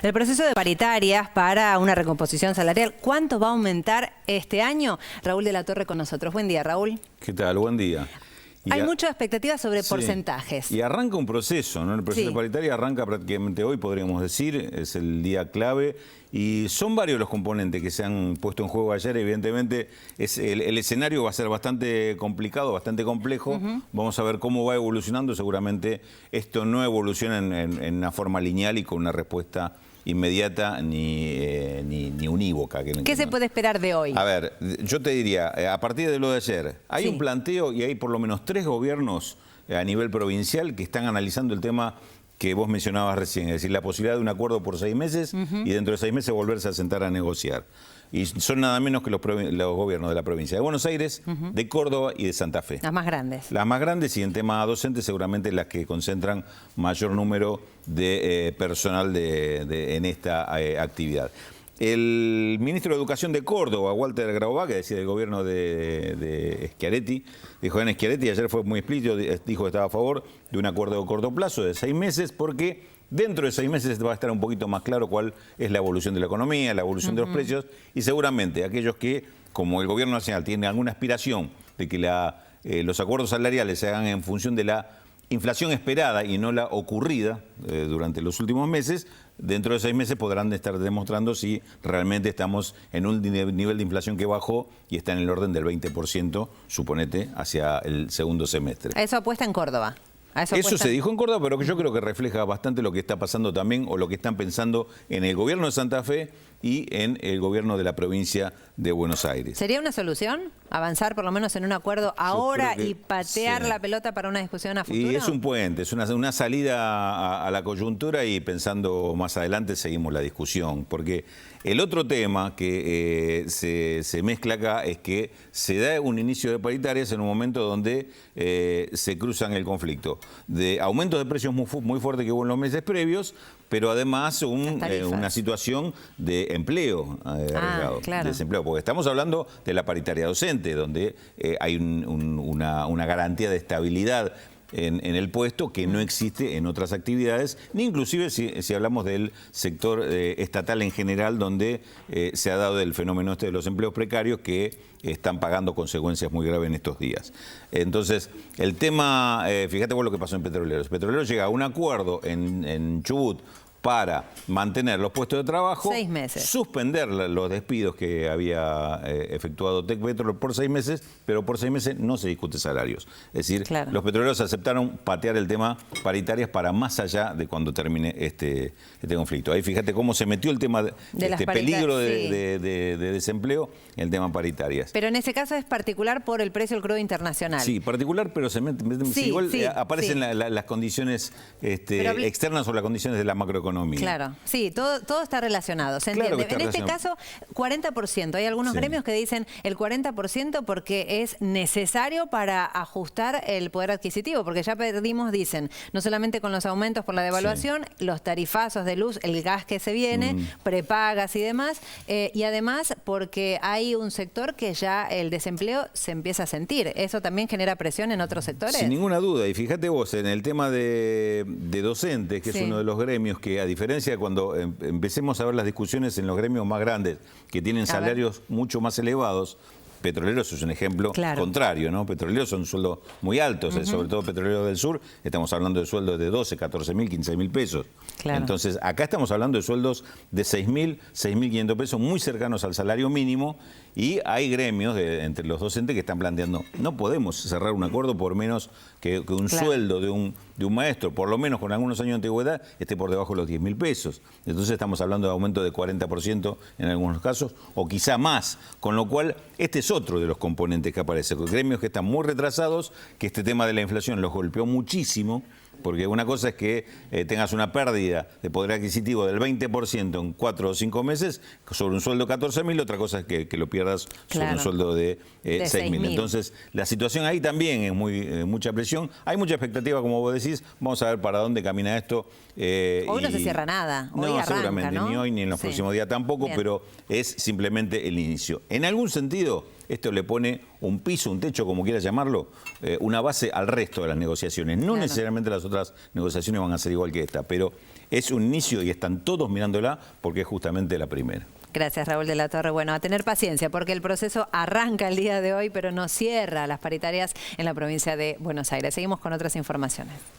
El proceso de paritarias para una recomposición salarial, ¿cuánto va a aumentar este año? Raúl de la Torre con nosotros. Buen día, Raúl. ¿Qué tal? Buen día. Hay muchas expectativas sobre porcentajes. Y arranca un proceso, ¿no? El proceso de paritaria arranca prácticamente hoy, podríamos decir, es el día clave. Y son varios los componentes que se han puesto en juego ayer. Evidentemente, el escenario va a ser bastante complicado, bastante complejo. Vamos a ver cómo va evolucionando. Seguramente esto no evoluciona en una forma lineal y con una respuesta inmediata ni unívoca. ¿Qué se puede esperar de hoy? A ver, yo te diría, a partir de lo de ayer, hay un planteo y hay por lo menos 3 gobiernos a nivel provincial que están analizando el tema que vos mencionabas recién, es decir, la posibilidad de un acuerdo por 6 meses y dentro de 6 meses volverse a sentar a negociar. Y son nada menos que los gobiernos de la provincia de Buenos Aires, de Córdoba y de Santa Fe. Las más grandes. Las más grandes y en tema docente seguramente las que concentran mayor número de personal en esta actividad. El ministro de Educación de Córdoba, Walter Graubach, que decía del gobierno de Schiaretti, dijo en Schiaretti, ayer fue muy explícito, dijo que estaba a favor de un acuerdo de corto plazo de 6 meses porque dentro de 6 meses va a estar un poquito más claro cuál es la evolución de la economía, la evolución de los precios y seguramente aquellos que, como el gobierno nacional, tienen alguna aspiración de que los acuerdos salariales se hagan en función de la inflación esperada y no la ocurrida durante los últimos meses, dentro de 6 meses podrán estar demostrando si realmente estamos en un nivel de inflación que bajó y está en el orden del 20%, suponete, hacia el segundo semestre. Eso apuesta en Córdoba. Eso se dijo en Córdoba, pero que yo creo que refleja bastante lo que está pasando también o lo que están pensando en el gobierno de Santa Fe y en el gobierno de la provincia de Buenos Aires. ¿Sería una solución avanzar por lo menos en un acuerdo ahora y patear la pelota para una discusión a futuro? Y es un puente, es una salida a la coyuntura y pensando más adelante seguimos la discusión. Porque el otro tema que se mezcla acá es que se da un inicio de paritarias en un momento donde se cruzan el conflicto de aumentos de precios muy fuertes que hubo en los meses previos, pero además una situación de empleo agregado, claro. desempleo, porque estamos hablando de la paritaria docente, donde hay una garantía de estabilidad en el puesto que no existe en otras actividades, ni inclusive si hablamos del sector estatal en general, donde se ha dado el fenómeno de los empleos precarios que están pagando consecuencias muy graves en estos días. Entonces, el tema, fíjate vos lo que pasó en Petroleros. Petroleros llega a un acuerdo en Chubut para mantener los puestos de trabajo, 6 meses. Suspender los despidos que había efectuado Tecpetrol por 6 meses, pero por 6 meses no se discute salarios. Es decir, los petroleros aceptaron patear el tema paritarias para más allá de cuando termine este conflicto. Ahí fíjate cómo se metió el tema de este peligro de desempleo en el tema paritarias. Pero en ese caso es particular por el precio del crudo internacional. Sí, particular, pero aparecen las condiciones externas o las condiciones de la macroeconomía. Claro, sí, todo está relacionado, se entiende. En este caso, 40%. Hay algunos gremios que dicen el 40% porque es necesario para ajustar el poder adquisitivo, porque ya perdimos, dicen, no solamente con los aumentos por la devaluación, los tarifazos de luz, el gas que se viene, prepagas y demás, y además porque hay un sector que ya el desempleo se empieza a sentir. ¿Eso también genera presión en otros sectores? Sin ninguna duda, y fíjate vos, en el tema de docentes, que es uno de los gremios que a diferencia de cuando empecemos a ver las discusiones en los gremios más grandes, que tienen salarios mucho más elevados, Petroleros es un ejemplo contrario, ¿no? Petroleros son sueldos muy altos, sobre todo Petroleros del Sur, estamos hablando de sueldos de 12, 14 mil, 15 mil pesos. Entonces, acá estamos hablando de sueldos de 6.000, 6.500 pesos, muy cercanos al salario mínimo, y hay gremios entre los docentes que están planteando, no podemos cerrar un acuerdo por menos que un sueldo de un maestro, por lo menos con algunos años de antigüedad, esté por debajo de los 10.000 pesos. Entonces estamos hablando de aumento de 40% en algunos casos, o quizá más, con lo cual este es otro de los componentes que aparece. Gremios que están muy retrasados, que este tema de la inflación los golpeó muchísimo, porque una cosa es que tengas una pérdida de poder adquisitivo del 20% en 4 o 5 meses sobre un sueldo de 14.000, otra cosa es que lo pierdas sobre un sueldo de 6.000. Entonces, la situación ahí también es mucha presión. Hay mucha expectativa, como vos decís. Vamos a ver para dónde camina esto. Hoy no se cierra nada. Hoy arranca, seguramente, ¿no? Ni hoy ni en los próximos días tampoco, pero es simplemente el inicio. En algún sentido, esto le pone un piso, un techo, como quieras llamarlo, una base al resto de las negociaciones. No necesariamente las otras negociaciones van a ser igual que esta, pero es un inicio y están todos mirándola porque es justamente la primera. Gracias, Raúl de la Torre. Bueno, a tener paciencia porque el proceso arranca el día de hoy, pero no cierra las paritarias en la provincia de Buenos Aires. Seguimos con otras informaciones.